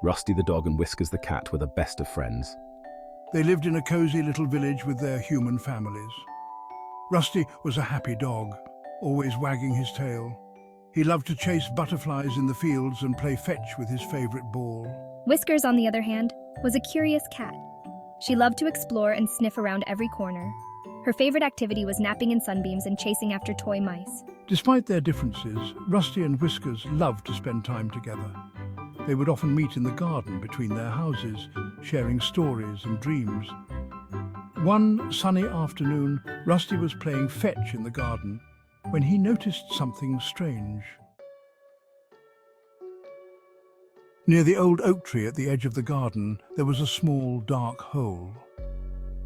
Rusty the dog and Whiskers the cat were the best of friends. They lived in a cozy little village with their human families. Rusty was a happy dog, always wagging his tail. He loved to chase butterflies in the fields and play fetch with his favorite ball. Whiskers, on the other hand, was a curious cat. She loved to explore and sniff around every corner. Her favorite activity was napping in sunbeams and chasing after toy mice. Despite their differences, Rusty and Whiskers loved to spend time together. They would often meet in the garden between their houses, sharing stories and dreams. One sunny afternoon, Rusty was playing fetch in the garden when he noticed something strange. Near the old oak tree at the edge of the garden, there was a small, dark hole.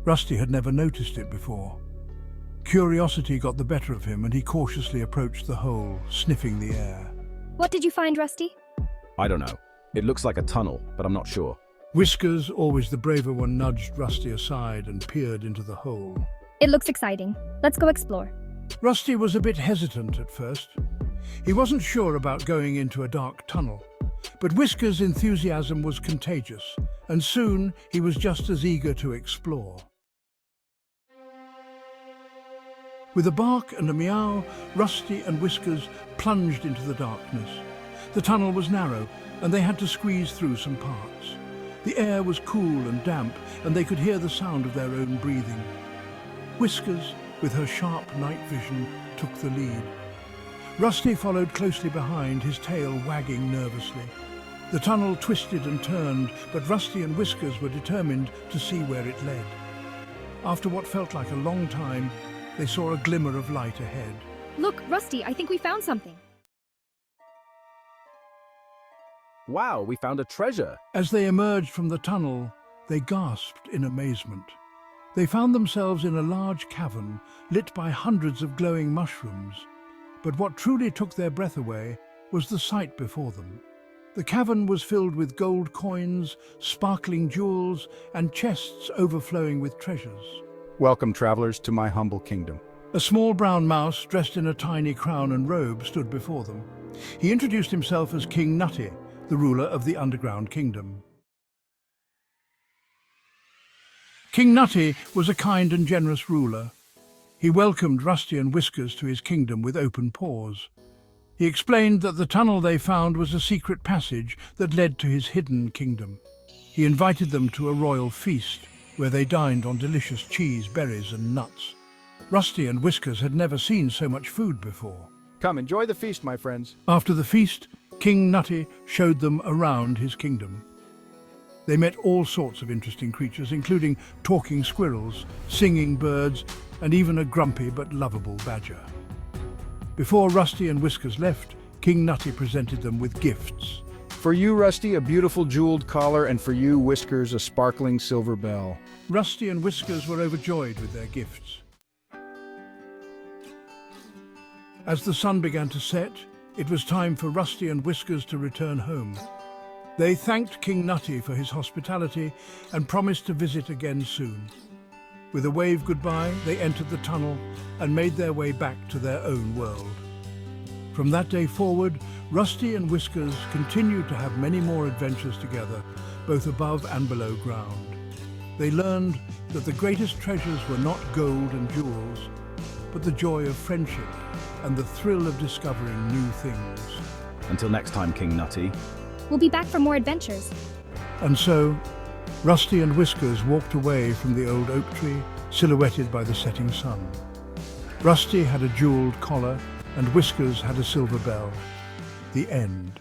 Rusty had never noticed it before. Curiosity got the better of him and he cautiously approached the hole, sniffing the air. What did you find, Rusty? I don't know. It looks like a tunnel, but I'm not sure. Whiskers, always the braver one, nudged Rusty aside and peered into the hole. It looks exciting. Let's go explore. Rusty was a bit hesitant at first. He wasn't sure about going into a dark tunnel, but Whiskers' enthusiasm was contagious, and soon he was just as eager to explore. With a bark and a meow, Rusty and Whiskers plunged into the darkness. The tunnel was narrow, and they had to squeeze through some parts. The air was cool and damp, and they could hear the sound of their own breathing. Whiskers, with her sharp night vision, took the lead. Rusty followed closely behind, his tail wagging nervously. The tunnel twisted and turned, but Rusty and Whiskers were determined to see where it led. After what felt like a long time, they saw a glimmer of light ahead. Look, Rusty, I think we found something. Wow, we found a treasure! As they emerged from the tunnel, they gasped in amazement. They found themselves in a large cavern lit by hundreds of glowing mushrooms. But what truly took their breath away was the sight before them. The cavern was filled with gold coins, sparkling jewels, and chests overflowing with treasures. Welcome, travelers, to my humble kingdom. A small brown mouse, dressed in a tiny crown and robe, stood before them. He introduced himself as King Nutty, the ruler of the underground kingdom. King Nutty was a kind and generous ruler. He welcomed Rusty and Whiskers to his kingdom with open paws. He explained that the tunnel they found was a secret passage that led to his hidden kingdom. He invited them to a royal feast, where they dined on delicious cheese, berries and nuts. Rusty and Whiskers had never seen so much food before. Come, enjoy the feast, my friends. After the feast, King Nutty showed them around his kingdom. They met all sorts of interesting creatures, including talking squirrels, singing birds, and even a grumpy but lovable badger. Before Rusty and Whiskers left, King Nutty presented them with gifts. For you, Rusty, a beautiful jeweled collar, and for you, Whiskers, a sparkling silver bell. Rusty and Whiskers were overjoyed with their gifts. As the sun began to set, it was time for Rusty and Whiskers to return home. They thanked King Nutty for his hospitality and promised to visit again soon. With a wave goodbye, they entered the tunnel and made their way back to their own world. From that day forward, Rusty and Whiskers continued to have many more adventures together, both above and below ground. They learned that the greatest treasures were not gold and jewels, but the joy of friendship and the thrill of discovering new things. Until next time, King Nutty. We'll be back for more adventures. And so, Rusty and Whiskers walked away from the old oak tree, silhouetted by the setting sun. Rusty had a jeweled collar, and Whiskers had a silver bell. The end.